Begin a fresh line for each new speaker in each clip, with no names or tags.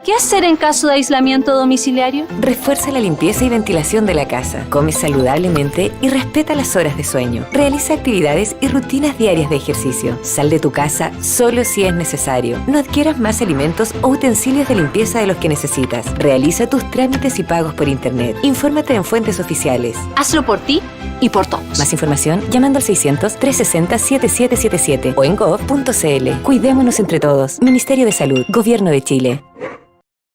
¿Qué hacer en caso de aislamiento domiciliario?
Refuerza la limpieza y ventilación de la casa. Come saludablemente y respeta las horas de sueño. Realiza actividades y rutinas diarias de ejercicio. Sal de tu casa solo si es necesario. No adquieras más alimentos o utensilios de limpieza de los que necesitas. Realiza tus trámites y pagos por internet. Infórmate en fuentes oficiales.
Hazlo por ti y por todos.
Más información llamando al 600-360-7777 o en gov.cl. Cuidémonos entre todos. Ministerio de Salud, Gobierno de Chile.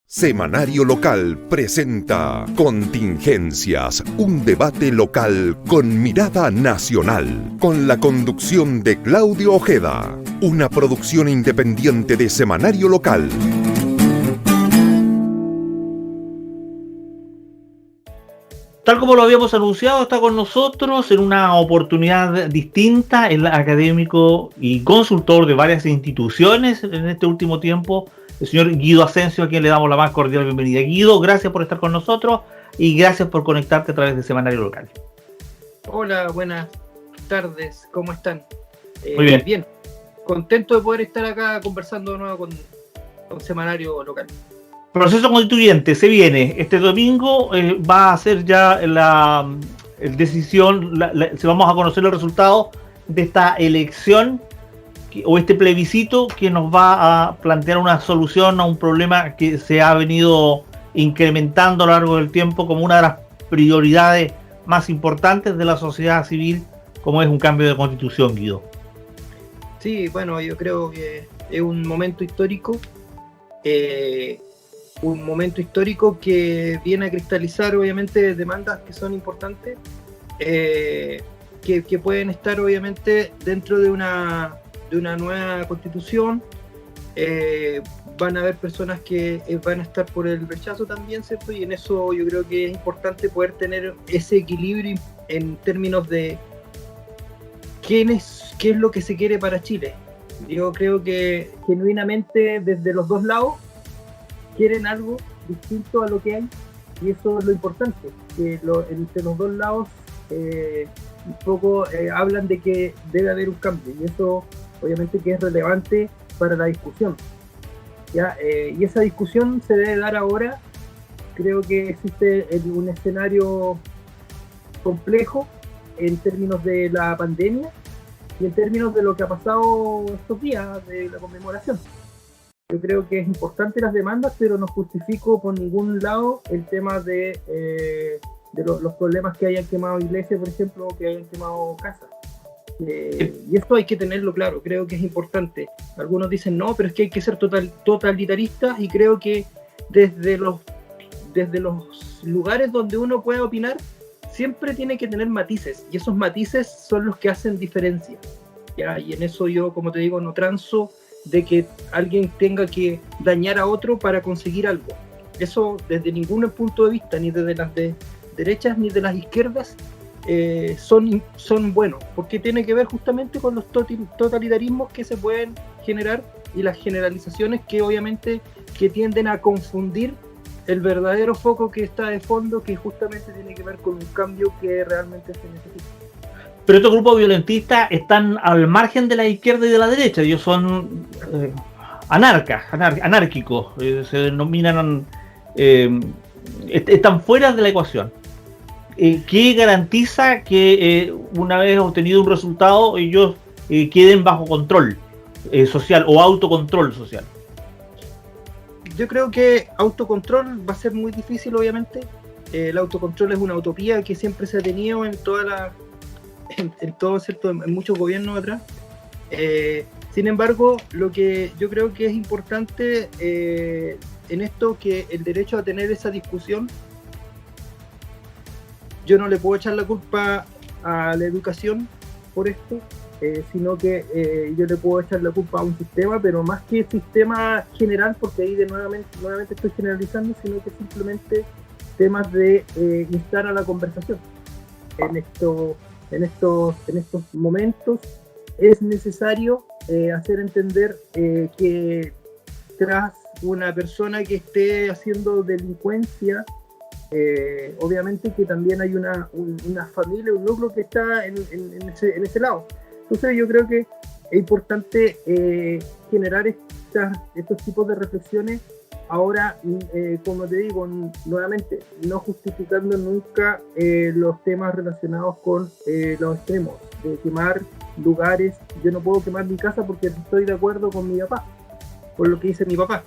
Semanario Local presenta Contingencias, un debate local con mirada nacional, con la conducción de Claudio Ojeda, una producción independiente de Semanario Local.
Tal como lo habíamos anunciado, está con nosotros en una oportunidad distinta, el académico y consultor de varias instituciones en este último tiempo, el señor Guido Ascencio, a quien le damos la más cordial bienvenida. Guido, gracias por estar con nosotros y gracias por conectarte a través de Semanario Local.
Hola, buenas tardes, ¿cómo están?
Muy bien.
Bien, contento de poder estar acá conversando de nuevo con Semanario Local.
Proceso constituyente, se viene. Este domingo va a ser ya la decisión, se vamos a conocer los resultados de esta elección o este plebiscito que nos va a plantear una solución a un problema que se ha venido incrementando a lo largo del tiempo como una de las prioridades más importantes de la sociedad civil, como es un cambio de constitución, Guido.
Sí, bueno, yo creo que es un momento histórico que viene a cristalizar obviamente demandas que son importantes, que pueden estar obviamente dentro de una nueva constitución. Van a haber personas que van a estar por el rechazo también, ¿cierto? Y en eso yo creo que es importante poder tener ese equilibrio en términos de qué es lo que se quiere para Chile. Yo creo que genuinamente desde los dos lados quieren algo distinto a lo que hay, y eso es lo importante, que entre los dos lados un poco hablan de que debe haber un cambio, y eso obviamente que es relevante para la discusión, ¿ya? Y esa discusión se debe dar ahora. Creo que existe un escenario complejo en términos de la pandemia y en términos de lo que ha pasado estos días de la conmemoración. Yo creo que es importante las demandas, pero no justifico por ningún lado el tema de los problemas que hayan quemado iglesias, por ejemplo, o que hayan quemado casas. Y esto hay que tenerlo claro, creo que es importante. Algunos dicen no, pero es que hay que ser totalitaristas, y creo que desde los lugares donde uno puede opinar, siempre tiene que tener matices, y esos matices son los que hacen diferencia, ¿ya? Y en eso yo, como te digo, no transo de que alguien tenga que dañar a otro para conseguir algo. Eso desde ningún punto de vista, ni desde las derechas ni de las izquierdas, son buenos, porque tiene que ver justamente con los totalitarismos que se pueden generar y las generalizaciones que obviamente que tienden a confundir el verdadero foco que está de fondo, que justamente tiene que ver con un cambio que realmente se necesita.
Pero estos grupos violentistas están al margen de la izquierda y de la derecha. Ellos son anárquicos, se denominan, están fuera de la ecuación. ¿Qué garantiza que una vez obtenido un resultado ellos queden bajo control social o autocontrol social?
Yo creo que autocontrol va a ser muy difícil, obviamente. El autocontrol es una utopía que siempre se ha tenido en muchos gobiernos atrás. Sin embargo, lo que yo creo que es importante en esto, que el derecho a tener esa discusión, yo no le puedo echar la culpa a la educación por esto, sino que yo le puedo echar la culpa a un sistema, pero más que sistema general, porque ahí nuevamente estoy generalizando, sino que simplemente temas de instar a la conversación. En estos momentos es necesario hacer entender que tras una persona que esté haciendo delincuencia, obviamente que también hay una familia, un núcleo que está en ese lado. Entonces yo creo que es importante generar estos tipos de reflexiones Ahora, como te digo, nuevamente, no justificando nunca los temas relacionados con los extremos, de quemar lugares. Yo no puedo quemar mi casa porque estoy de acuerdo con mi papá, con lo que dice mi papá.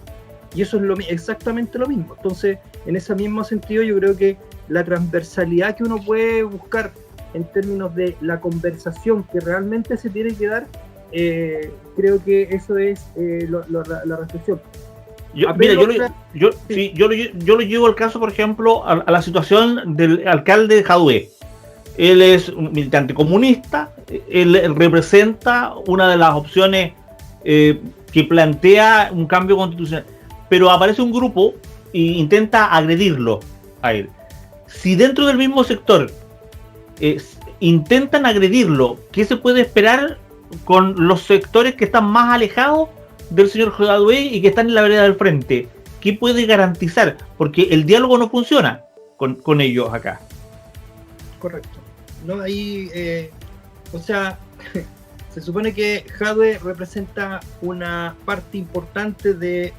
Y eso es exactamente lo mismo. Entonces, en ese mismo sentido, yo creo que la transversalidad que uno puede buscar en términos de la conversación que realmente se tiene que dar, creo que eso es la reflexión.
Yo lo llevo al caso, por ejemplo, a la situación del alcalde de Jadue. Él es un militante comunista, él representa una de las opciones que plantea un cambio constitucional, pero aparece un grupo e intenta agredirlo a él. Si dentro del mismo sector intentan agredirlo, ¿qué se puede esperar con los sectores que están más alejados del señor Jadue y que están en la vereda del frente? ¿Qué puede garantizar? Porque el diálogo no funciona con ellos acá.
Correcto. No, ahí, o sea, se supone que Jadue representa una parte importante de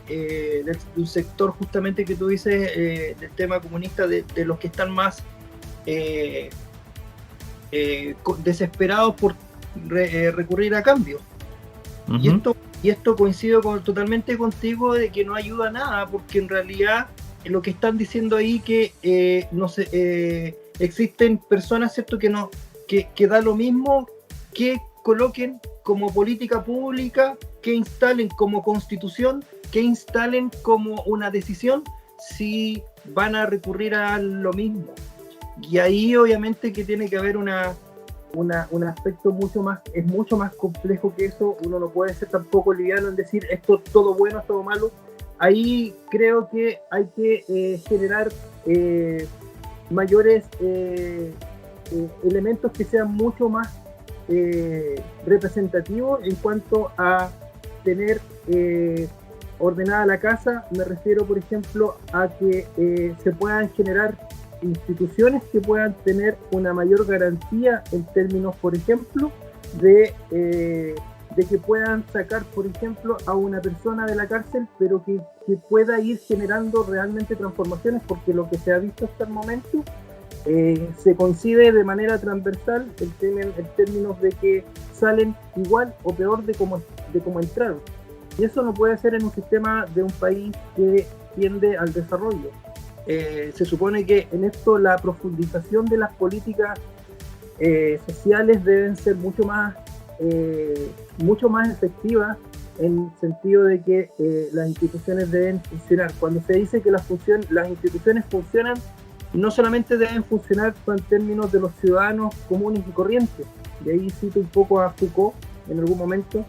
un sector justamente que tú dices, del tema comunista, de los que están más desesperados por recurrir a cambios. Uh-huh. Y esto coincido totalmente contigo de que no ayuda a nada, porque en realidad lo que están diciendo ahí que no sé, existen personas, ¿cierto?, que da lo mismo que coloquen como política pública, que instalen como constitución, que instalen como una decisión, si van a recurrir a lo mismo. Y ahí obviamente que tiene que haber un aspecto mucho más complejo que eso. Uno no puede ser tampoco liviano en decir esto es todo bueno, es todo malo. Ahí creo que hay que generar mayores elementos que sean mucho más representativos en cuanto a tener ordenada la casa. Me refiero, por ejemplo, a que se puedan generar instituciones que puedan tener una mayor garantía en términos, por ejemplo, de que puedan sacar, por ejemplo, a una persona de la cárcel, pero que pueda ir generando realmente transformaciones, porque lo que se ha visto hasta el momento se concibe de manera transversal en términos de que salen igual o peor de como entraron. Y eso no puede ser en un sistema de un país que tiende al desarrollo. Se supone que en esto la profundización de las políticas sociales deben ser mucho más efectivas, en el sentido de que las instituciones deben funcionar. Cuando se dice que las instituciones funcionan, no solamente deben funcionar en términos de los ciudadanos comunes y corrientes. De ahí cito un poco a Foucault en algún momento,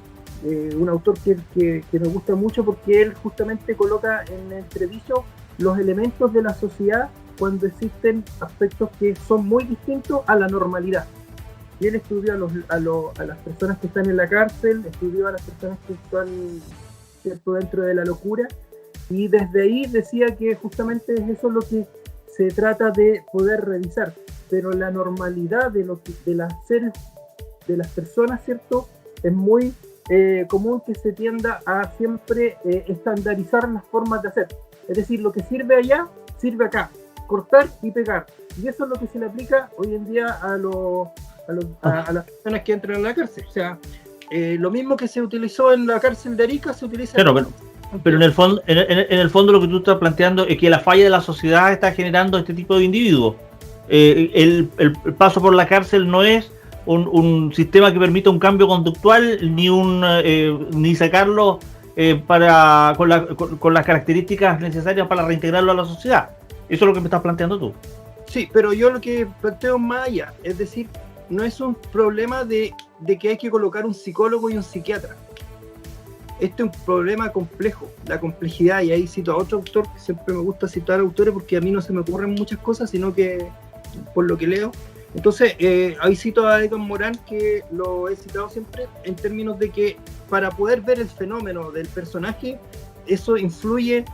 un autor que me gusta mucho, porque él justamente coloca en entredicho los elementos de la sociedad cuando existen aspectos que son muy distintos a la normalidad. Y él estudió a las personas que están en la cárcel, estudió a las personas que están, ¿cierto?, dentro de la locura, y desde ahí decía que justamente es eso lo que se trata de poder revisar. Pero la normalidad de las personas, ¿cierto?, es muy común que se tienda a siempre estandarizar las formas de hacer. Es decir, lo que sirve allá, sirve acá. Cortar y pegar. Y eso es lo que se le aplica hoy en día a las personas que entran en la cárcel. O sea, lo mismo que se utilizó en la cárcel de Arica se utiliza...
Claro, pero en el fondo lo que tú estás planteando es que la falla de la sociedad está generando este tipo de individuos. El paso por la cárcel no es un sistema que permita un cambio conductual, ni sacarlo con las características necesarias para reintegrarlo a la sociedad. Eso es lo que me estás planteando tú.
Sí, pero yo lo que planteo más allá, es decir, no es un problema de que hay que colocar un psicólogo y un psiquiatra. Este es un problema complejo, la complejidad, y ahí cito a otro autor, que siempre me gusta citar autores porque a mí no se me ocurren muchas cosas, sino que por lo que leo. Entonces, ahí cito a Egan Morin, que lo he citado siempre, en términos de que para poder ver el fenómeno del personaje, eso influye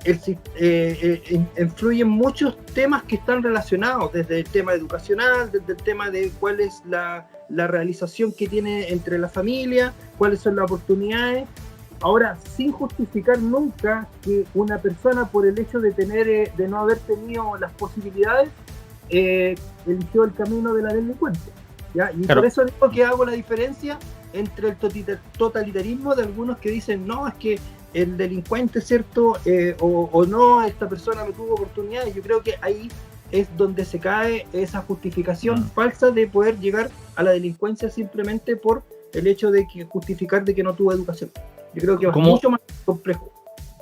en muchos temas que están relacionados, desde el tema educacional, desde el tema de cuál es la realización que tiene entre la familia, cuáles son las oportunidades, Ahora, sin justificar nunca que una persona, por el hecho de de no haber tenido las posibilidades, eligió el camino de la delincuencia, ¿ya? Y
Claro.
por eso digo que hago la diferencia entre el totalitarismo de algunos que dicen, no, es que el delincuente, ¿cierto? O no, esta persona no tuvo oportunidades. Yo creo que ahí es donde se cae esa justificación falsa de poder llegar a la delincuencia simplemente por el hecho de que justificar de que no tuvo educación. Yo creo que es mucho más complejo.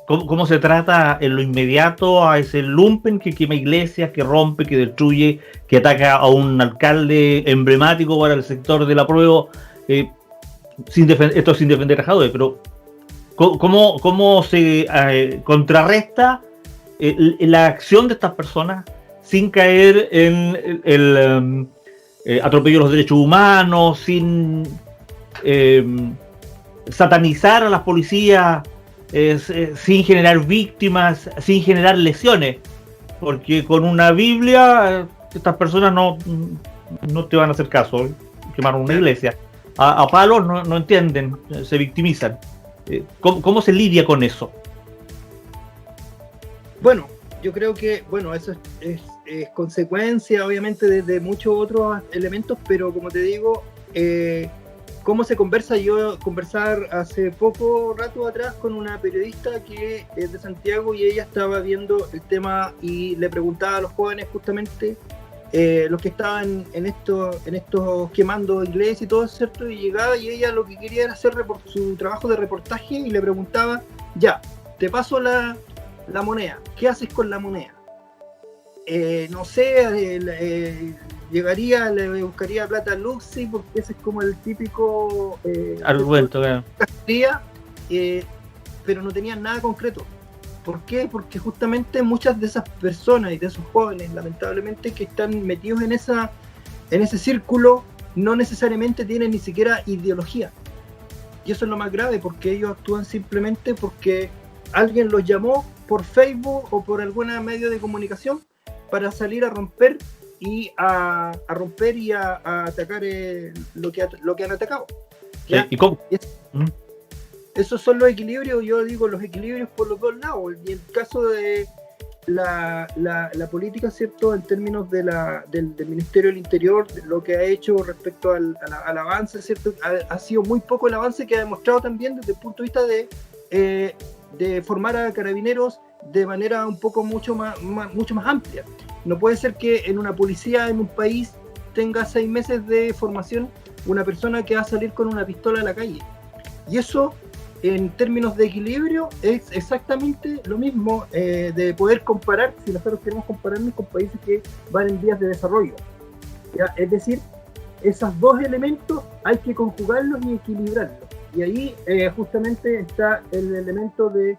¿Cómo se trata en lo inmediato a ese lumpen que quema iglesias, que rompe, que destruye, que ataca a un alcalde emblemático para el sector del apruebo? Esto sin defender a Jadwe, pero ¿cómo se contrarresta la acción de estas personas sin caer en el atropello de los derechos humanos, sin satanizar a las policías, sin generar víctimas, sin generar lesiones? Porque con una Biblia estas personas no te van a hacer caso. Quemaron una iglesia. A palos no entienden, se victimizan. ¿Cómo se lidia con eso?
Bueno, yo creo que eso es consecuencia obviamente de muchos otros elementos, pero como te digo, ¿cómo se conversa? Yo conversar hace poco rato atrás con una periodista que es de Santiago y ella estaba viendo el tema y le preguntaba a los jóvenes justamente, los que estaban en estos quemando iglesias y todo eso, ¿cierto? Y llegaba y ella lo que quería era hacer su trabajo de reportaje y le preguntaba, ya, te paso la moneda, ¿qué haces con la moneda? No sé, llegaría, le buscaría plata a Luxi, porque ese es como el típico
argumento, claro.
Pero no tenían nada concreto. ¿Por qué? Porque justamente muchas de esas personas y de esos jóvenes, lamentablemente, que están metidos en ese círculo, no necesariamente tienen ni siquiera ideología. Y eso es lo más grave, porque ellos actúan simplemente porque alguien los llamó por Facebook o por algún medio de comunicación para salir a romper y a atacar lo que han atacado. ¿Ya?
¿Y cómo?
Esos son los equilibrios, yo digo los equilibrios por los dos lados. Y el caso de la política, ¿cierto? En términos del Ministerio del Interior, lo que ha hecho respecto al avance, ¿cierto? Ha sido muy poco el avance que ha demostrado también desde el punto de vista de formar a carabineros de manera un poco mucho más amplia. No puede ser que en una policía en un país tenga 6 meses de formación una persona que va a salir con una pistola a la calle. Y eso, en términos de equilibrio, es exactamente lo mismo de poder comparar, si nosotros queremos compararnos con países que van en vías de desarrollo. ¿Ya? Es decir, esos dos elementos hay que conjugarlos y equilibrarlos. Y ahí justamente está el elemento del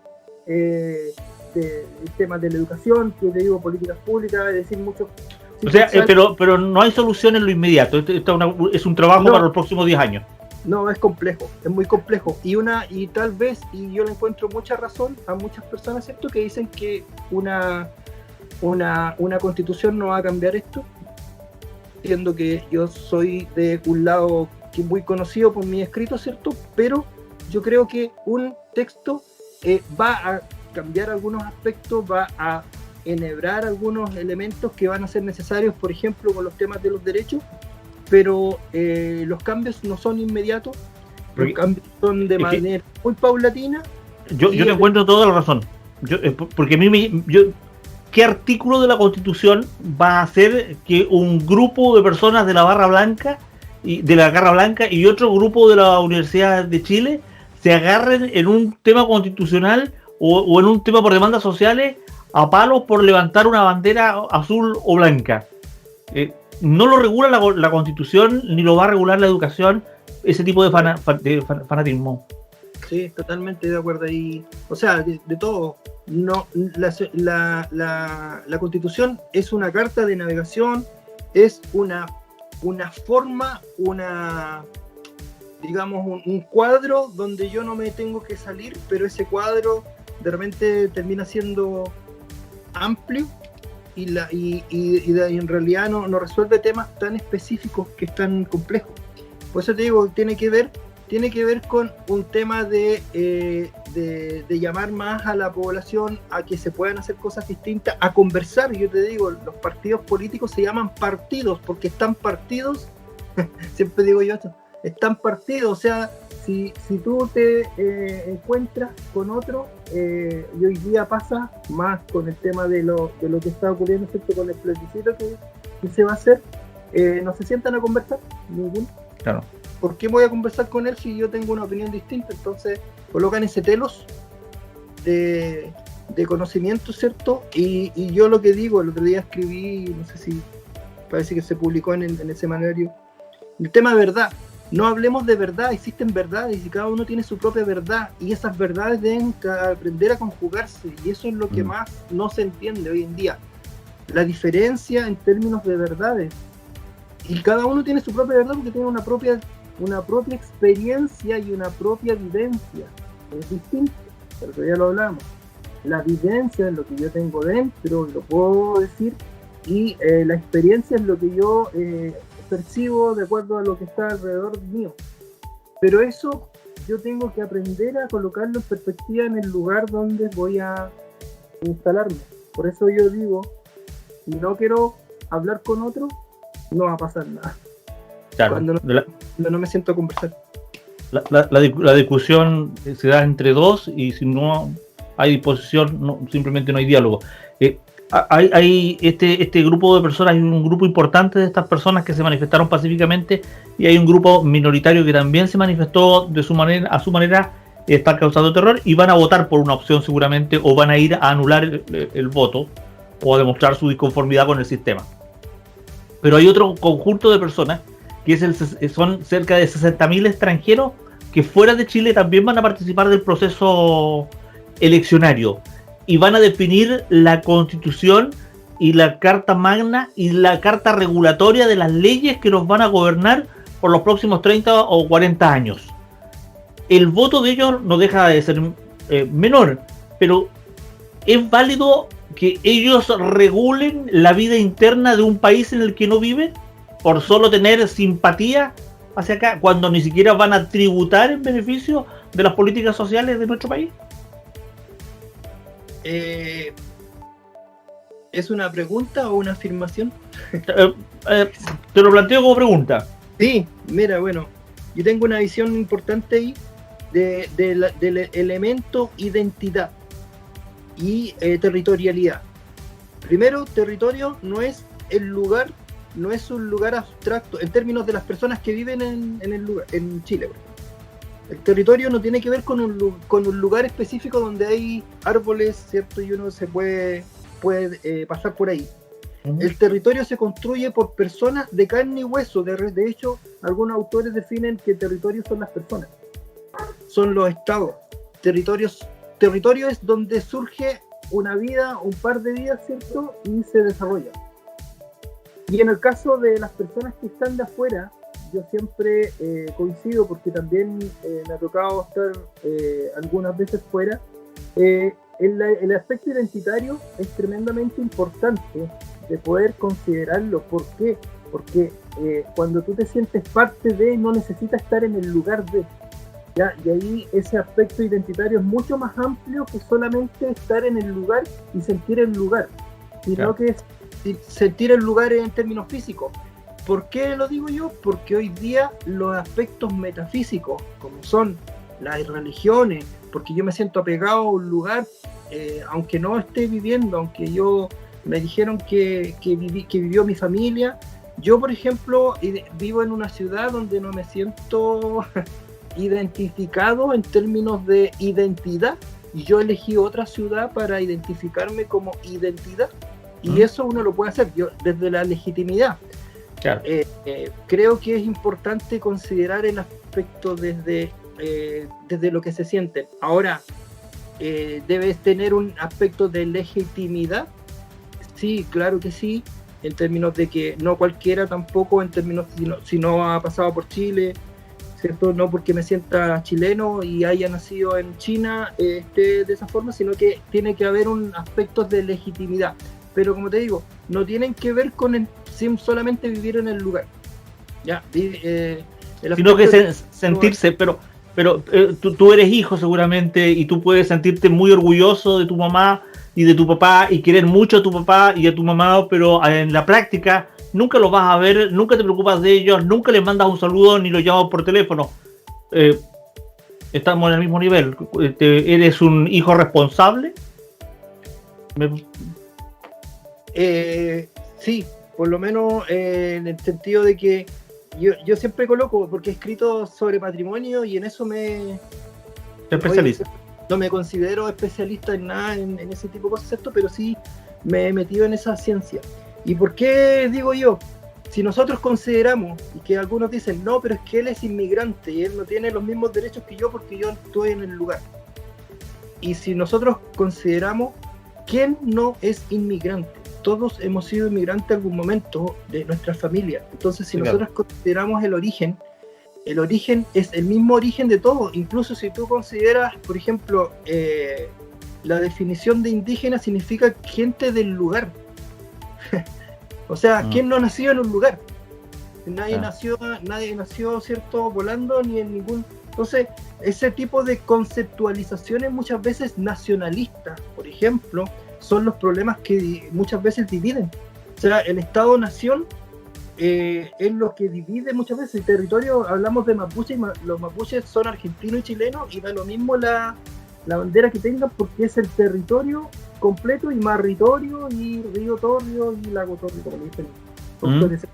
tema de la educación, que te digo, políticas públicas, es decir, mucho.
O sea, pero no hay solución en lo inmediato. Es un trabajo para los próximos 10 años.
No, es complejo, es muy complejo. Y tal vez, y yo le encuentro mucha razón a muchas personas, ¿cierto?, que dicen que una constitución no va a cambiar esto. Entiendo que yo soy de un lado que muy conocido por mi escrito, ¿cierto? Pero yo creo que un texto va a cambiar algunos aspectos, va a enhebrar algunos elementos que van a ser necesarios, por ejemplo, con los temas de los derechos, pero los cambios no son inmediatos, los cambios son de manera muy paulatina. Yo te
encuentro toda la razón. Porque a mí ¿qué artículo de la Constitución va a hacer que un grupo de personas de la Barra Blanca y otro grupo de la Universidad de Chile se agarren en un tema constitucional o en un tema por demandas sociales a palos por levantar una bandera azul o blanca? No lo regula la Constitución, ni lo va a regular la educación, ese tipo de fanatismo.
Sí, totalmente de acuerdo ahí. O sea, de todo. No, la Constitución es una carta de navegación, es una forma, digamos, un cuadro donde yo no me tengo que salir, pero ese cuadro de repente termina siendo amplio y en realidad no resuelve temas tan específicos que es tan complejos. Por eso te digo, tiene que ver tiene que ver con un tema de llamar más a la población a que se puedan hacer cosas distintas, a conversar. Yo te digo, los partidos políticos se llaman partidos porque están partidos, siempre digo yo esto, están partidos, o sea, si tú te encuentras con otro, y hoy día pasa más con el tema de lo que está ocurriendo, ¿cierto? Con el plebiscito que se va a hacer, no se sientan a conversar, ninguno.
Claro.
¿Por qué voy a conversar con él si yo tengo una opinión distinta? Entonces colocan ese telos de conocimiento, ¿cierto? Y yo lo que digo, el otro día escribí, no sé si parece que se publicó en el semanario, el tema de verdad. No hablemos de verdad, existen verdades y cada uno tiene su propia verdad y esas verdades deben aprender a conjugarse y eso es lo que más no se entiende hoy en día. La diferencia en términos de verdades. Y cada uno tiene su propia verdad porque tiene una propia experiencia y una propia vivencia. Es distinto, pero ya lo hablamos. La vivencia es lo que yo tengo dentro, lo puedo decir, y la experiencia es lo que yo percibo de acuerdo a lo que está alrededor mío. Pero eso yo tengo que aprender a colocarlo en perspectiva en el lugar donde voy a instalarme. Por eso yo digo, si no quiero hablar con otro, no va a pasar nada.
Claro,
cuando no me siento a conversar.
La discusión se da entre dos y si no hay disposición, simplemente no hay diálogo. Hay este grupo de personas, hay un grupo importante de estas personas que se manifestaron pacíficamente y hay un grupo minoritario que también se manifestó a su manera, está causando terror y van a votar por una opción seguramente o van a ir a anular el voto o a demostrar su disconformidad con el sistema. Pero hay otro conjunto de personas que son cerca de 60.000 extranjeros que fuera de Chile también van a participar del proceso eleccionario y van a definir la Constitución y la Carta Magna y la Carta Regulatoria de las leyes que nos van a gobernar por los próximos 30 o 40 años. El voto de ellos no deja de ser menor, pero es válido que ellos regulen la vida interna de un país en el que no viven por solo tener simpatía hacia acá, cuando ni siquiera van a tributar en beneficio de las políticas sociales de nuestro país.
¿Es una pregunta o una afirmación?
Te lo planteo como pregunta.
Sí, mira, bueno, yo tengo una visión importante ahí del elemento identidad y territorialidad. Primero, territorio no es el lugar, no es un lugar abstracto en términos de las personas que viven en el lugar, en Chile. El territorio no tiene que ver con un lugar específico donde hay árboles, ¿cierto? Y uno se puede pasar por ahí. Uh-huh. El territorio se construye por personas de carne y hueso. De hecho, algunos autores definen que territorio son las personas, son los estados. Territorio es donde surge una vida, un par de vidas, ¿cierto? Y se desarrolla. Y en el caso de las personas que están de afuera, yo siempre coincido porque también me ha tocado estar algunas veces fuera. El aspecto identitario es tremendamente importante de poder considerarlo. ¿Por qué? Porque cuando tú te sientes parte de, no necesitas estar en el lugar de. ¿Ya? Y ahí ese aspecto identitario es mucho más amplio que solamente estar en el lugar y sentir el lugar, sino claro, que es sentir el lugar en términos físicos. ¿Por qué lo digo yo? Porque hoy día los aspectos metafísicos, como son las religiones, porque yo me siento apegado a un lugar, aunque no esté viviendo, aunque me dijeron que vivió mi familia. Yo, por ejemplo, vivo en una ciudad donde no me siento identificado en términos de identidad, y yo elegí otra ciudad para identificarme como identidad, y eso uno lo puede hacer yo desde la legitimidad. Claro. Creo que es importante considerar el aspecto desde lo que se siente. Ahora, ¿debes tener un aspecto de legitimidad? Sí, claro que sí, en términos de que no cualquiera tampoco, en términos si no ha pasado por Chile, ¿cierto? No porque me sienta chileno y haya nacido en China de esa forma, sino que tiene que haber un aspecto de legitimidad. Pero como te digo, no tienen que ver con sin solamente vivir en el lugar. ¿Ya?
sino que sentirse, pero tú eres hijo seguramente y tú puedes sentirte muy orgulloso de tu mamá y de tu papá y querer mucho a tu papá y a tu mamá, pero en la práctica nunca los vas a ver, nunca te preocupas de ellos, nunca les mandas un saludo ni los llamas por teléfono. Estamos en el mismo nivel. ¿Eres un hijo responsable?
Sí, por lo menos en el sentido de que yo siempre coloco, porque he escrito sobre matrimonio y en eso
me especializo.
No me considero especialista en nada en ese tipo de conceptos, pero sí me he metido en esa ciencia. ¿Y por qué digo yo? Si nosotros consideramos, y que algunos dicen, no, pero es que él es inmigrante y él no tiene los mismos derechos que yo porque yo estoy en el lugar. Y si nosotros consideramos, ¿quién no es inmigrante? Todos hemos sido inmigrantes en algún momento de nuestra familia. Entonces, si nosotros consideramos el origen es el mismo origen de todo. Incluso si tú consideras, por ejemplo, la definición de indígena significa gente del lugar. O sea, ¿quién no nació en un lugar? Nadie nació, ¿cierto?, volando ni en ningún... Entonces, ese tipo de conceptualizaciones muchas veces nacionalistas, por ejemplo, son los problemas que muchas veces dividen. O sea, el Estado-Nación es lo que divide muchas veces el territorio. Hablamos de mapuche y los mapuches son argentinos y chilenos y da lo mismo la bandera que tengan porque es el territorio completo y Marritorio y Río Torrio y Lago Torrio, como dicen.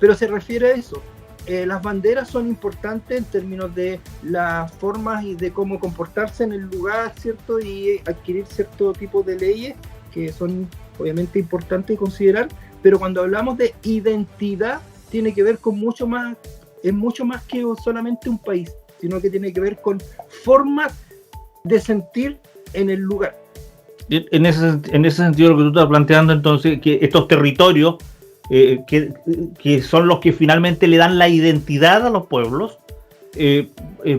Pero se refiere a eso. Las banderas son importantes en términos de las formas y de cómo comportarse en el lugar, ¿cierto? Y adquirir cierto tipo de leyes que son obviamente importantes de considerar, pero cuando hablamos de identidad tiene que ver con mucho más, es mucho más que solamente un país, sino que tiene que ver con formas de sentir en el lugar.
En ese sentido, lo que tú estás planteando, entonces, que estos territorios que son los que finalmente le dan la identidad a los pueblos,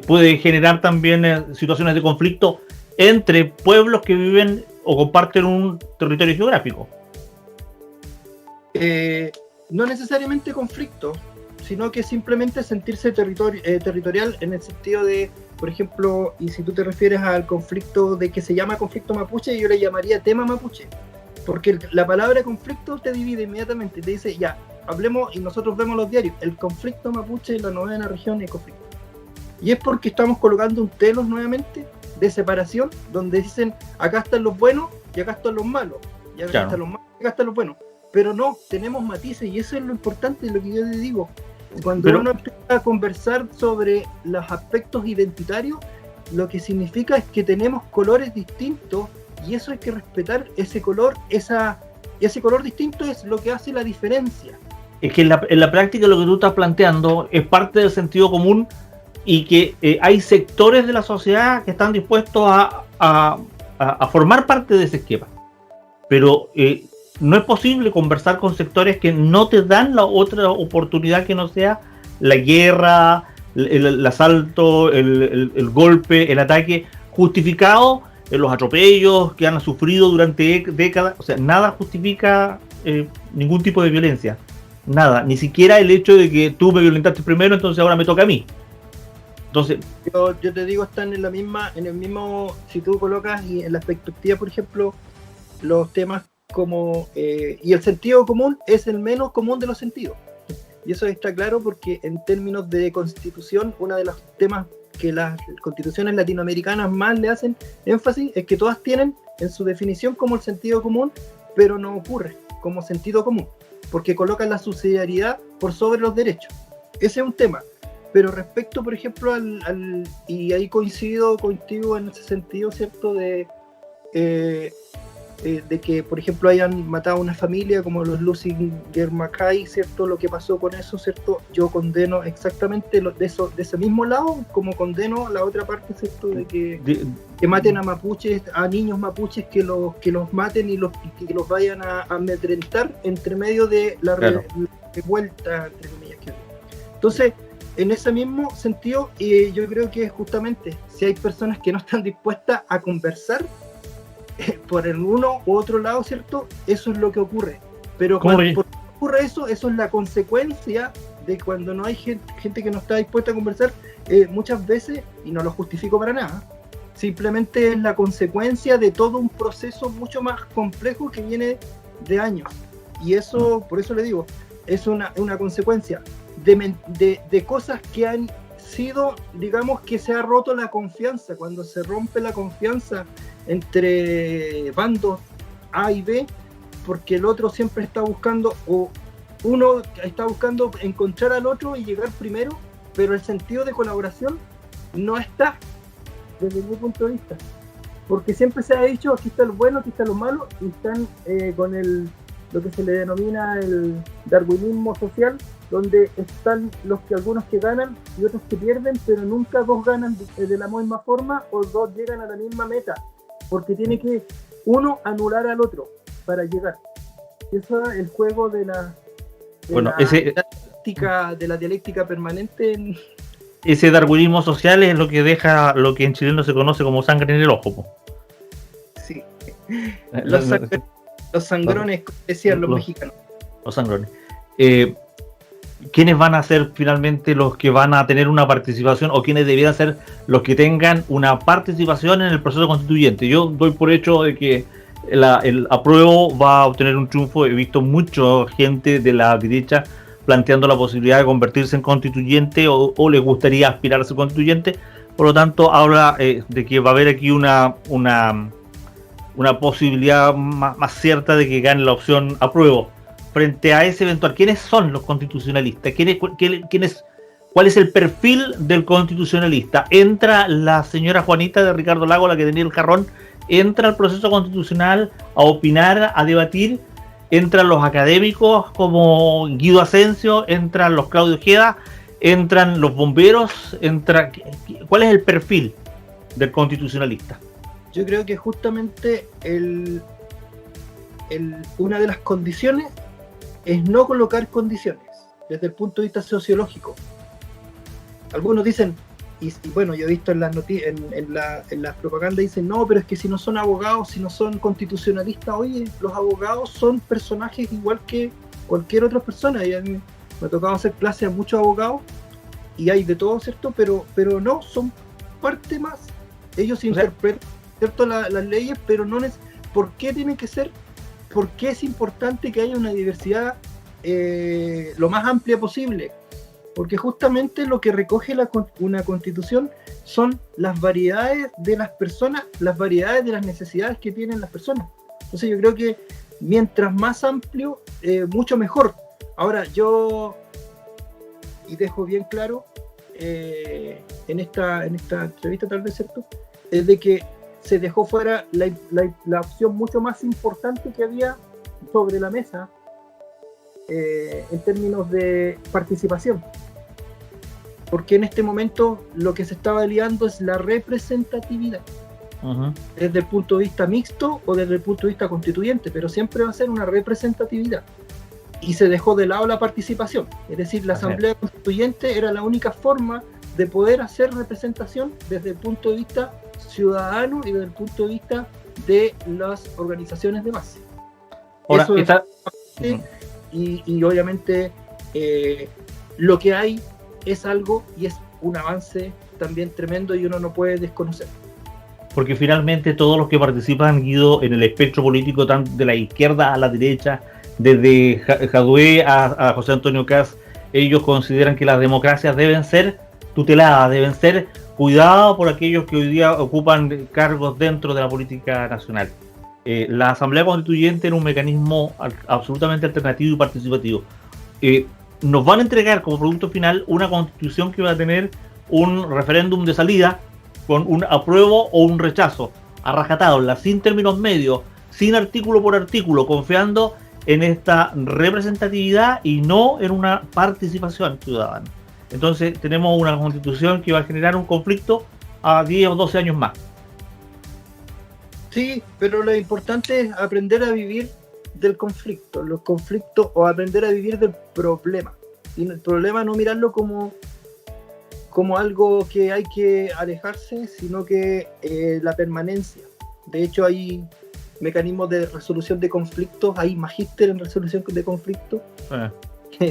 puede generar también situaciones de conflicto entre pueblos que viven o comparten un territorio geográfico.
No necesariamente conflicto, sino que simplemente sentirse territorial en el sentido de, por ejemplo, y si tú te refieres al conflicto de que se llama conflicto mapuche, yo le llamaría tema mapuche, porque la palabra conflicto te divide inmediatamente, te dice, ya, hablemos, y nosotros vemos los diarios, el conflicto mapuche en la 9ª región es conflicto. Y es porque estamos colocando un telos nuevamente de separación, donde dicen, acá están los buenos y acá están los malos, y acá están los malos y acá están los buenos. Pero no, tenemos matices, y eso es lo importante, lo que yo te digo. Cuando uno empieza a conversar sobre los aspectos identitarios, lo que significa es que tenemos colores distintos, y eso hay que respetar ese color, ese color distinto es lo que hace la diferencia.
Es que en la práctica lo que tú estás planteando es parte del sentido común y que hay sectores de la sociedad que están dispuestos a formar parte de ese esquema. Pero no es posible conversar con sectores que no te dan la otra oportunidad que no sea la guerra, el asalto, el golpe, el ataque justificado, los atropellos que han sufrido durante décadas. O sea, nada justifica ningún tipo de violencia. Nada, ni siquiera el hecho de que tú me violentaste primero, entonces ahora me toca a mí. Entonces,
yo te digo, están en el mismo, si tú colocas y en la perspectiva, por ejemplo, los temas como y el sentido común es el menos común de los sentidos, y eso está claro porque en términos de constitución, uno de los temas que las constituciones latinoamericanas más le hacen énfasis es que todas tienen en su definición como el sentido común, pero no ocurre como sentido común porque colocan la subsidiariedad por sobre los derechos. Ese es un tema. Pero respecto, por ejemplo, y ahí coincido contigo en ese sentido, ¿cierto? De que, por ejemplo, hayan matado a una familia como los Lusinger Mackay, ¿cierto? Lo que pasó con eso, ¿cierto? Yo condeno exactamente de ese mismo lado, como condeno la otra parte, ¿cierto? De que maten a mapuches, a niños mapuches, que los maten y que los vayan a amedrentar entre medio de la revuelta, entre comillas. Entonces, en ese mismo sentido, yo creo que justamente si hay personas que no están dispuestas a conversar por el uno u otro lado, ¿cierto? Eso es lo que ocurre. Pero cuando ocurre eso es la consecuencia de cuando no hay gente que no está dispuesta a conversar, muchas veces, y no lo justifico para nada, simplemente es la consecuencia de todo un proceso mucho más complejo que viene de años. Y eso, por eso le digo, es una consecuencia de cosas que han sido, digamos, que se ha roto la confianza. Cuando se rompe la confianza entre bandos A y B, porque el otro siempre está buscando, o uno está buscando encontrar al otro y llegar primero, pero el sentido de colaboración no está, desde mi punto de vista, porque siempre se ha dicho, aquí está lo bueno, aquí está lo malo, y están con lo que se le denomina el darwinismo social, donde están algunos que ganan y otros que pierden, pero nunca dos ganan de la misma forma o dos llegan a la misma meta, porque tiene que uno anular al otro para llegar. Eso es el juego de la dialéctica permanente.
Ese darwinismo social es lo que deja lo que en chileno se conoce como sangre en el ojo, po.
Sí. Los sangrones, decían los mexicanos.
Los sangrones. ¿Quiénes van a ser finalmente los que van a tener una participación, o quiénes debieran ser los que tengan una participación en el proceso constituyente? Yo doy por hecho de que el apruebo va a obtener un triunfo. He visto mucha gente de la derecha planteando la posibilidad de convertirse en constituyente o les gustaría aspirar a ser constituyente. Por lo tanto, habla de que va a haber aquí una posibilidad más cierta de que gane la opción apruebo. Frente a ese eventual, ¿quiénes son los constitucionalistas? ¿Cuál es el perfil del constitucionalista? ¿Entra la señora Juanita de Ricardo Lago, la que tenía el jarrón? ¿Entra al proceso constitucional a opinar, a debatir? ¿Entran los académicos como Guido Asensio? ¿Entran los Claudio Ojeda? ¿Entran los bomberos? ¿Cuál es el perfil del constitucionalista?
Yo creo que justamente una de las condiciones es no colocar condiciones desde el punto de vista sociológico. Algunos dicen, y bueno, yo he visto en las en las propagandas, dicen, no, pero es que si no son abogados, si no son constitucionalistas, oye, los abogados son personajes igual que cualquier otra persona. Y a mí me ha tocado hacer clases a muchos abogados y hay de todo, ¿cierto? Pero no, son parte más. Ellos interpretan, ¿cierto?, las leyes, pero no es. ¿Por qué tienen que ser? ¿Por qué es importante que haya una diversidad lo más amplia posible? Porque justamente lo que recoge una constitución son las variedades de las personas, las variedades de las necesidades que tienen las personas. Entonces yo creo que mientras más amplio, mucho mejor. Ahora yo, y dejo bien claro en esta entrevista tal vez, ¿cierto?, es de que se dejó fuera la opción mucho más importante que había sobre la mesa en términos de participación. Porque en este momento lo que se estaba liando es la representatividad. Uh-huh. Desde el punto de vista mixto o desde el punto de vista constituyente, pero siempre va a ser una representatividad. Y se dejó de lado la participación. Es decir, la Asamblea Constituyente era la única forma de poder hacer representación desde el punto de vista ciudadano y desde el punto de vista de las organizaciones de base.
Ahora,
eso es y obviamente lo que hay es algo y es un avance también tremendo y uno no puede desconocer.
Porque finalmente todos los que participan, Guido, en el espectro político, tanto de la izquierda a la derecha, desde Jadwe a José Antonio Kast, ellos consideran que las democracias deben ser tuteladas, deben ser cuidadas por aquellos que hoy día ocupan cargos dentro de la política nacional. La Asamblea Constituyente era un mecanismo absolutamente alternativo y participativo. Nos van a entregar como producto final una constitución que va a tener un referéndum de salida con un apruebo o un rechazo, a rajatabla, sin términos medios, sin artículo por artículo, confiando en esta representatividad y no en una participación ciudadana. Entonces tenemos una constitución que va a generar un conflicto a 10 o 12 años más.
Sí, pero lo importante es aprender a vivir del conflicto, los conflictos, o aprender a vivir del problema. Y el problema no mirarlo como algo que hay que alejarse, sino que la permanencia. De hecho, hay mecanismos de resolución de conflictos, hay magíster en resolución de conflictos,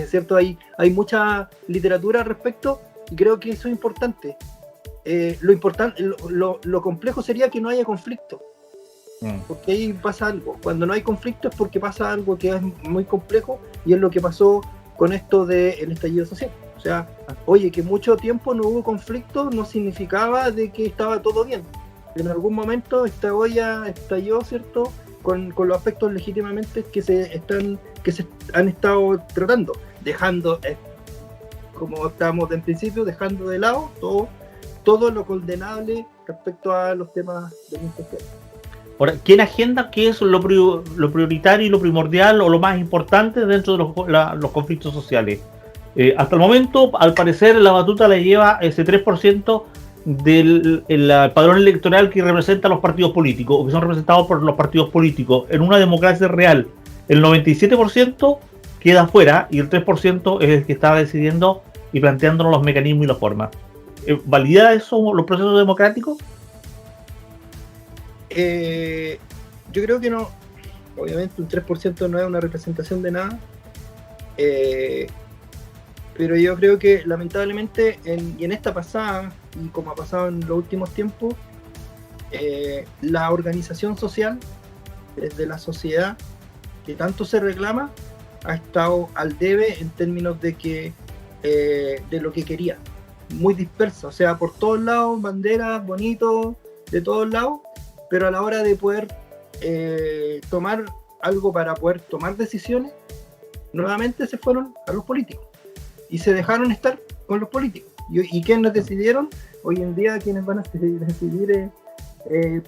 ¿cierto? Hay mucha literatura al respecto y creo que eso es importante. Lo complejo sería que no haya conflicto, porque ahí pasa algo. Cuando no hay conflicto es porque pasa algo que es muy complejo, y es lo que pasó con esto del estallido social. O sea, oye, que mucho tiempo no hubo conflicto no significaba de que estaba todo bien. En algún momento esta olla estalló, ¿cierto? Con los aspectos legítimamente que se han estado tratando, dejando, como estábamos en principio, dejando de lado todo lo condenable respecto a los temas de la social.
Ahora, ¿quién agenda qué es lo prioritario y lo primordial o lo más importante dentro de los conflictos sociales? Hasta el momento, al parecer, la batuta la lleva ese 3% del padrón electoral que representa a los partidos políticos, o que son representados por los partidos políticos. En una democracia real, el 97% queda afuera y el 3% es el que está decidiendo y planteándonos los mecanismos y las formas. ¿Valida eso los procesos democráticos?
Yo creo que no. Obviamente un 3% no es una representación de nada, pero yo creo que lamentablemente en esta pasada, y como ha pasado en los últimos tiempos, la organización social desde la sociedad que tanto se reclama ha estado al debe en términos de lo que quería, muy dispersa, o sea, por todos lados, banderas, bonitos, de todos lados, pero a la hora de poder tomar algo para poder tomar decisiones, nuevamente se fueron a los políticos y se dejaron estar con los políticos. ¿Y quiénes decidieron? Hoy en día, ¿quiénes van a decidir?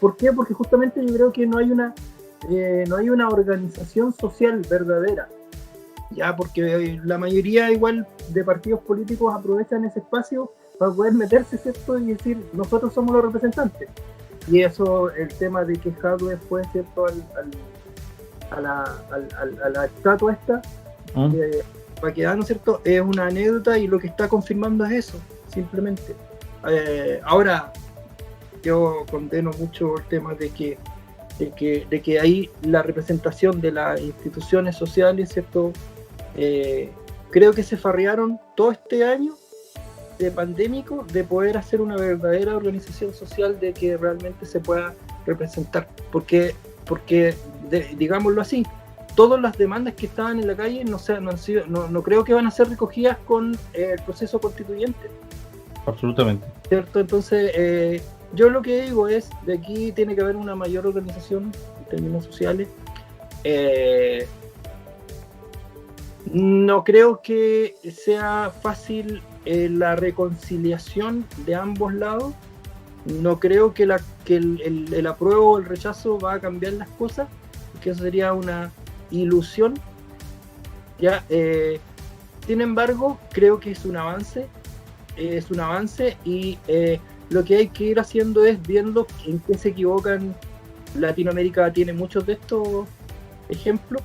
¿Por qué? Porque justamente yo creo que no hay una organización social verdadera, ya, porque la mayoría igual de partidos políticos aprovechan ese espacio para poder meterse, ¿cierto? Y decir, nosotros somos los representantes. Y eso, el tema de que Jadwe fue, ¿cierto?, a la estatua esta, para quedar, ¿no es cierto?, es una anécdota, y lo que está confirmando es eso, simplemente. Ahora, yo condeno mucho el tema de que ahí la representación de las instituciones sociales, ¿cierto?, creo que se farrearon todo este año de pandémico de poder hacer una verdadera organización social de que realmente se pueda representar, porque digámoslo así, todas las demandas que estaban en la calle no creo que van a ser recogidas con el proceso constituyente.
Absolutamente.
¿Cierto? Entonces, yo lo que digo es, de aquí tiene que haber una mayor organización en términos sociales. No creo que sea fácil la reconciliación de ambos lados. No creo que el apruebo o el rechazo va a cambiar las cosas, que eso sería una ilusión. Ya, sin embargo, creo que es un avance, y lo que hay que ir haciendo es viendo en qué se equivocan. Latinoamérica tiene muchos de estos ejemplos,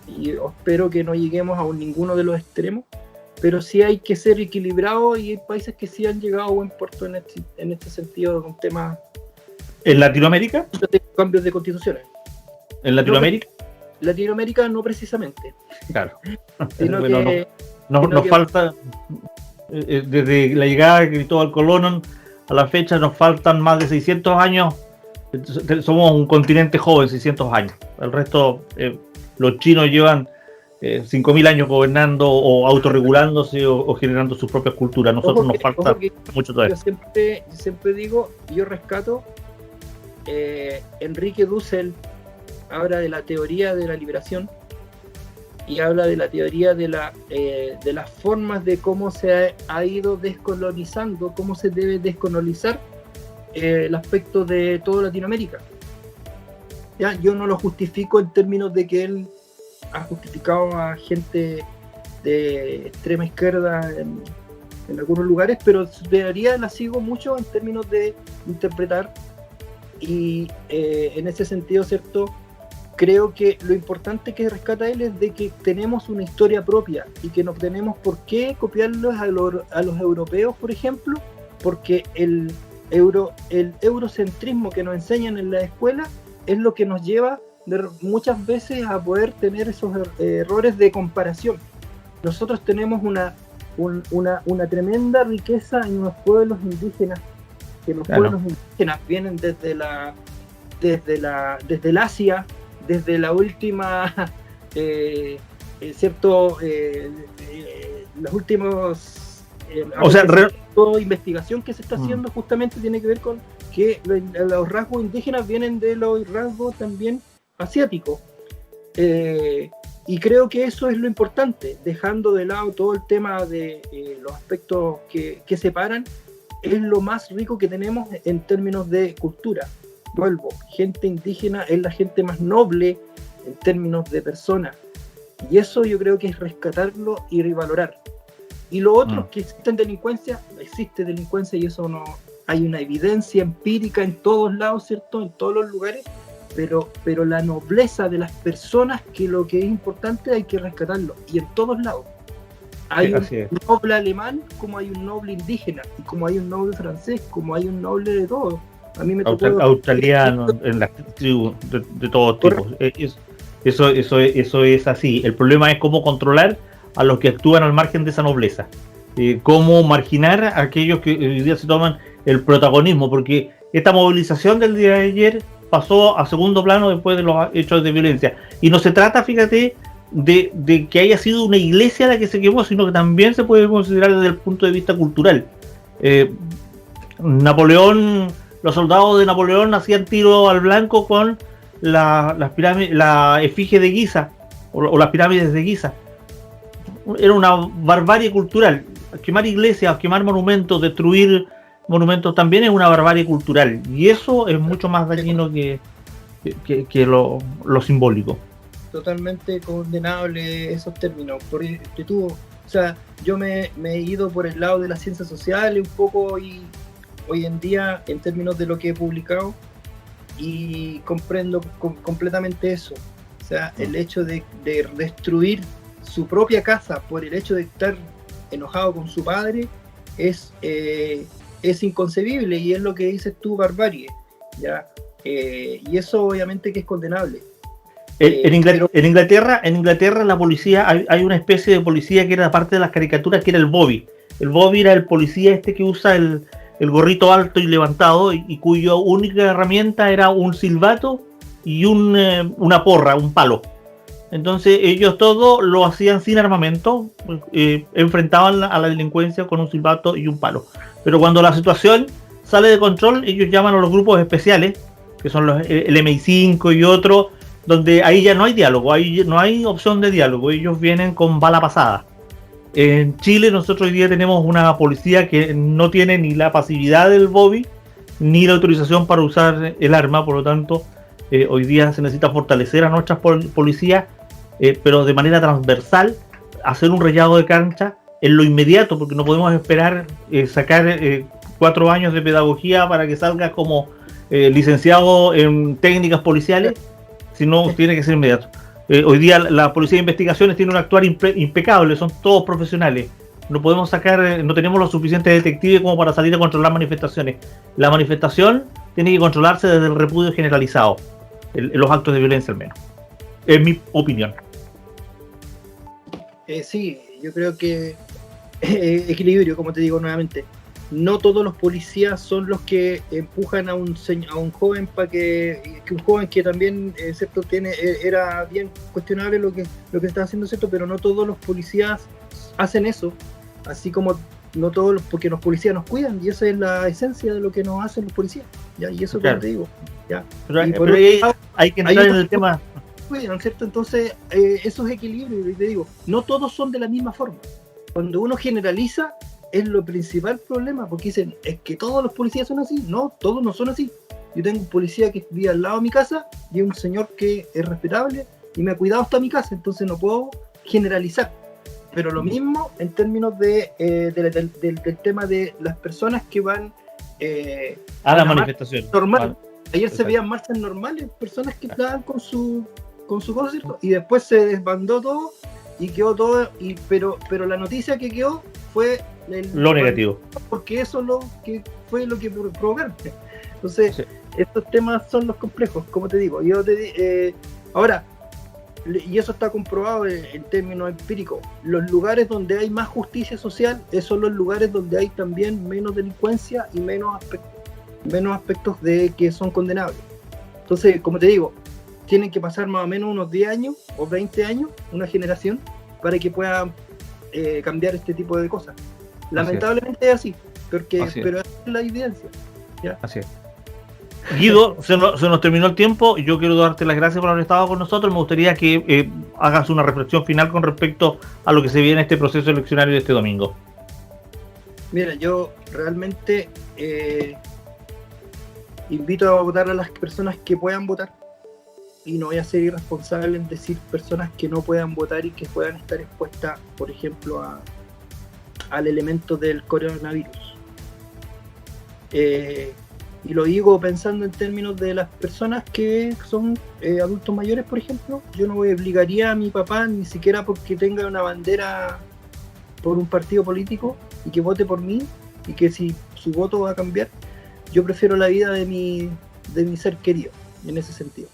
y espero que no lleguemos a ninguno de los extremos, pero sí hay que ser equilibrado, y hay países que sí han llegado a buen puerto en este sentido, con temas.
¿En Latinoamérica?
De cambios de constituciones.
¿En Latinoamérica?
Latinoamérica no precisamente.
Claro.
Sino
bueno,
que,
nos falta, desde la llegada de Cristóbal Colón a la fecha, nos faltan más de 600 años. Somos un continente joven, 600 años. El resto, los chinos llevan 5.000 años gobernando o autorregulándose o generando sus propias culturas. Nosotros nos falta mucho todavía.
Yo siempre digo, yo rescato, Enrique Dussel habla de la teoría de la liberación, y habla de la teoría de las formas de cómo se ha ido descolonizando, cómo se debe descolonizar el aspecto de toda Latinoamérica. ¿Ya? Yo no lo justifico en términos de que él ha justificado a gente de extrema izquierda en algunos lugares, pero su teoría la sigo mucho en términos de interpretar, y en ese sentido, ¿cierto?, creo que lo importante que rescata él es de que tenemos una historia propia y que no tenemos por qué copiarlos a los europeos, por ejemplo, porque el eurocentrismo que nos enseñan en la escuela es lo que nos lleva muchas veces a poder tener esos errores de comparación. nosotros tenemos una tremenda riqueza en los pueblos indígenas, que los pueblos indígenas vienen desde el Asia, desde la última, los últimos investigación que se está haciendo justamente tiene que ver con que los rasgos indígenas vienen de los rasgos también asiáticos. Y creo que eso es lo importante, dejando de lado todo el tema de los aspectos que separan, es lo más rico que tenemos en términos de cultura. Vuelvo, gente indígena es la gente más noble en términos de personas, y eso yo creo que es rescatarlo y revalorar. Y lo otro, que existe delincuencia, y eso no hay una evidencia empírica en todos lados, ¿cierto? En todos los lugares, pero la nobleza de las personas, que lo que es importante hay que rescatarlo, y en todos lados. Hay un noble alemán, como hay un noble indígena, y como hay un noble francés, como hay un noble de todo. A mí me tocó
australiano, en las tribus de todos tipos. Eso es así. El problema es cómo controlar a los que actúan al margen de esa nobleza. Cómo marginar a aquellos que hoy día se toman el protagonismo, porque esta movilización del día de ayer pasó a segundo plano después de los hechos de violencia. Y no se trata, fíjate, de que haya sido una iglesia la que se quemó, sino que también se puede considerar desde el punto de vista cultural. Napoleón, los soldados de Napoleón hacían tiro al blanco con las pirámides, la efigie de Giza, o las pirámides de Giza. Era una barbarie cultural. Quemar iglesias, quemar monumentos, destruir monumentos también es una barbarie cultural, y eso es mucho más dañino que lo simbólico.
Totalmente condenable esos términos, porque o sea, yo me he ido por el lado de las ciencias sociales un poco, y hoy en día, en términos de lo que he publicado, y comprendo completamente eso. O sea, el hecho de destruir su propia casa por el hecho de estar enojado con su padre es inconcebible, y es lo que dices tú, barbarie, ¿ya? Y eso obviamente que es condenable.
En Inglaterra la policía, hay una especie de policía que era parte de las caricaturas, que era el Bobby. El Bobby era el policía que usa el gorrito alto y levantado, y cuya única herramienta era un silbato y una porra, un palo. Entonces ellos todo lo hacían sin armamento, enfrentaban a la delincuencia con un silbato y un palo. Pero cuando la situación sale de control, ellos llaman a los grupos especiales, que son el MI5 y otros, donde ahí ya no hay diálogo, ahí no hay opción de diálogo, ellos vienen con bala pasada. En Chile nosotros hoy día tenemos una policía que no tiene ni la pasividad del Bobby, ni la autorización para usar el arma, por lo tanto, hoy día se necesita fortalecer a nuestras policías, pero de manera transversal, hacer un rayado de cancha en lo inmediato, porque no podemos esperar sacar 4 años de pedagogía para que salga como licenciado en técnicas policiales, sino tiene que ser inmediato. Hoy día la policía de investigaciones tiene un actuar impecable, son todos profesionales. No podemos no tenemos los suficientes detectives como para salir a controlar manifestaciones. La manifestación tiene que controlarse desde el repudio generalizado, los actos de violencia al menos. Es mi opinión.
Sí, yo creo que equilibrio, como te digo nuevamente. No todos los policías son los que empujan a un joven para que un joven que también ¿cierto? Era bien cuestionable lo que está haciendo, ¿cierto? Pero no todos los policías hacen eso, así como no todos porque los policías nos cuidan, y esa es la esencia de lo que nos hacen los policías, ¿ya? Y eso claro. Como te digo, ¿ya?
Pero hay que entrar en el tema.
Cuidan, ¿cierto? Entonces eso es equilibrio, y te digo, no todos son de la misma forma. Cuando uno generaliza es lo principal problema, porque dicen, es que todos los policías son así. No, todos no son así. Yo tengo un policía que vive al lado de mi casa, y es un señor que es respetable y me ha cuidado hasta mi casa, entonces no puedo generalizar. Pero lo mismo en términos del tema de las personas que van
a la manifestación
normal. Ayer se veían marchas normales, personas que estaban con su cosa, ¿cierto? Y después se desbandó todo y quedó todo, pero la noticia que quedó fue
lo negativo,
porque eso fue lo que provocaron. Entonces, sí. Estos temas son los complejos, como te digo. Ahora, y eso está comprobado en términos empíricos, los lugares donde hay más justicia social, esos son los lugares donde hay también menos delincuencia y menos aspectos de que son condenables. Entonces, como te digo, tienen que pasar más o menos unos 10 años o 20 años, una generación, para que puedan cambiar este tipo de cosas. Lamentablemente es así, pero esa es la evidencia. ¿Ya?
Así es. Guido, se nos terminó el tiempo y yo quiero darte las gracias por haber estado con nosotros. Me gustaría que hagas una reflexión final con respecto a lo que se viene en este proceso eleccionario de este domingo.
Mira, yo realmente invito a votar a las personas que puedan votar y no voy a ser irresponsable en decir personas que no puedan votar y que puedan estar expuestas, por ejemplo, al elemento del coronavirus. Y lo digo pensando en términos de las personas que son adultos mayores, por ejemplo. Yo no obligaría a mi papá ni siquiera porque tenga una bandera por un partido político y que vote por mí y que si su voto va a cambiar, yo prefiero la vida de mi ser querido en ese sentido.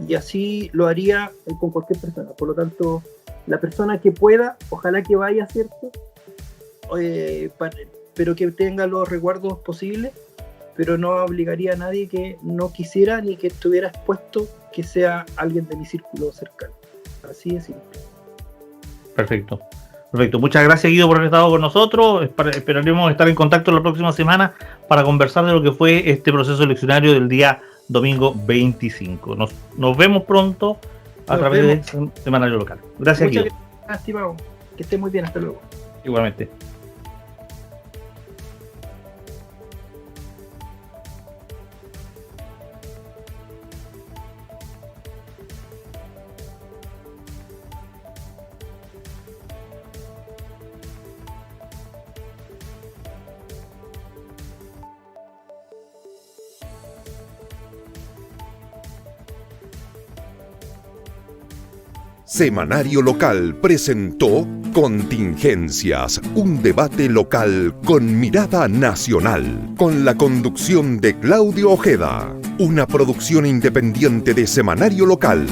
Y así lo haría con cualquier persona. Por lo tanto, la persona que pueda, ojalá que vaya, ¿cierto? Pero que tenga los resguardos posibles, pero no obligaría a nadie que no quisiera ni que estuviera expuesto que sea alguien de mi círculo cercano. Así de simple.
Perfecto. Muchas gracias, Guido, por haber estado con nosotros. Esperaremos estar en contacto la próxima semana para conversar de lo que fue este proceso eleccionario del día domingo 25. Nos vemos pronto a través de Semanario Local. Gracias, Guido.
Muchas gracias, estimado. Que esté muy bien. Hasta luego.
Igualmente.
Semanario Local presentó Contingencias, un debate local con mirada nacional, con la conducción de Claudio Ojeda, una producción independiente de Semanario Local.